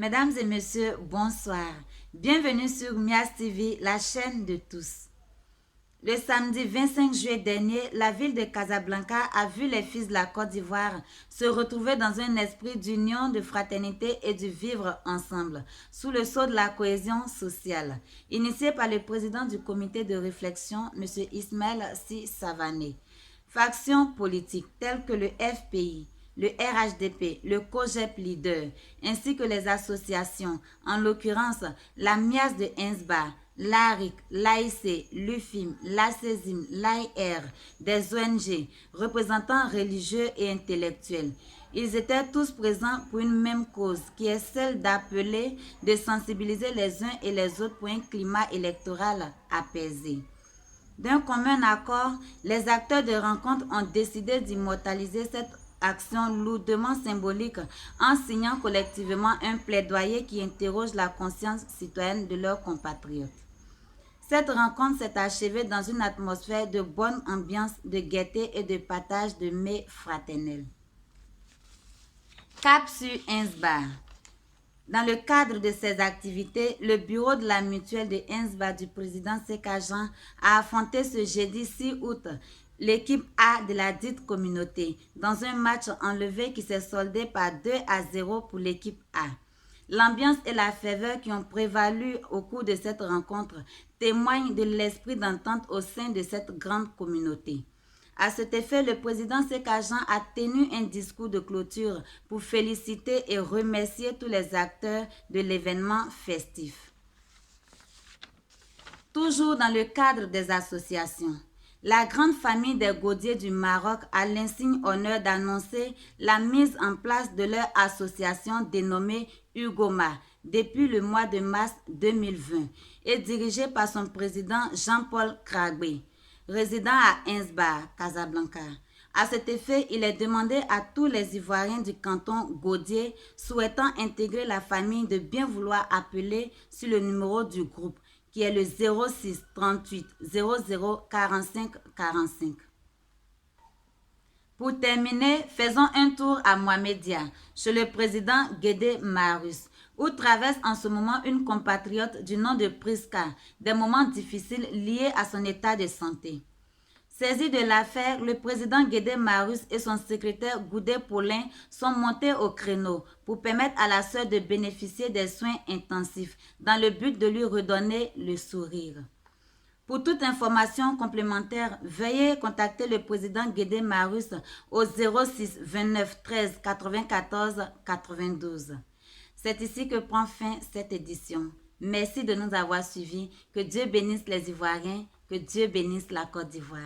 Mesdames et messieurs, bonsoir. Bienvenue sur Mias TV, la chaîne de tous. Le samedi 25 juillet dernier, la ville de Casablanca a vu les fils de la Côte d'Ivoire se retrouver dans un esprit d'union, de fraternité et de vivre ensemble, sous le sceau de la cohésion sociale, initié par le président du comité de réflexion, M. Ismaël Sy Savané. Factions politiques telles que le FPI, le RHDP, le COGEP Leader, ainsi que les associations, en l'occurrence la MIAS de Ainsba, l'ARIC, l'AIC, l'UFIM, l'ACESIM, l'AIR, des ONG, représentants religieux et intellectuels. Ils étaient tous présents pour une même cause, qui est celle d'appeler, de sensibiliser les uns et les autres pour un climat électoral apaisé. D'un commun accord, les acteurs de rencontre ont décidé d'immortaliser cette action lourdement symbolique en signant collectivement un plaidoyer qui interroge la conscience citoyenne de leurs compatriotes. Cette rencontre s'est achevée dans une atmosphère de bonne ambiance, de gaieté et de partage de mets fraternels. Cap sur Ainsba. Dans le cadre de ces activités, le bureau de la mutuelle de Ainsba du président Seka Jean a affronté ce jeudi 6 août l'équipe A de la dite communauté dans un match enlevé qui s'est soldé par 2-0 pour l'équipe A. L'ambiance et la ferveur qui ont prévalu au cours de cette rencontre témoignent de l'esprit d'entente au sein de cette grande communauté. À cet effet, le président Seka Jean a tenu un discours de clôture pour féliciter et remercier tous les acteurs de l'événement festif. Toujours dans le cadre des associations, la grande famille des Gaudiers du Maroc a l'insigne honneur d'annoncer la mise en place de leur association dénommée UGOMA depuis le mois de mars 2020 et dirigée par son président Jean-Paul Kragbé, résident à Ainsba, Casablanca. À cet effet, il est demandé à tous les Ivoiriens du canton Gaudier souhaitant intégrer la famille de bien vouloir appeler sur le numéro du groupe qui est le 06 38 00 45 45. Pour terminer, faisons un tour à Mohamedia, chez le président Guédé Marus, où traverse en ce moment une compatriote du nom de Priska, des moments difficiles liés à son état de santé. Saisi de l'affaire, le président Guédé Marus et son secrétaire Goudé Paulin sont montés au créneau pour permettre à la sœur de bénéficier des soins intensifs dans le but de lui redonner le sourire. Pour toute information complémentaire, veuillez contacter le président Guédé Marus au 06 29 13 94 92. C'est ici que prend fin cette édition. Merci de nous avoir suivis. Que Dieu bénisse les Ivoiriens, que Dieu bénisse la Côte d'Ivoire.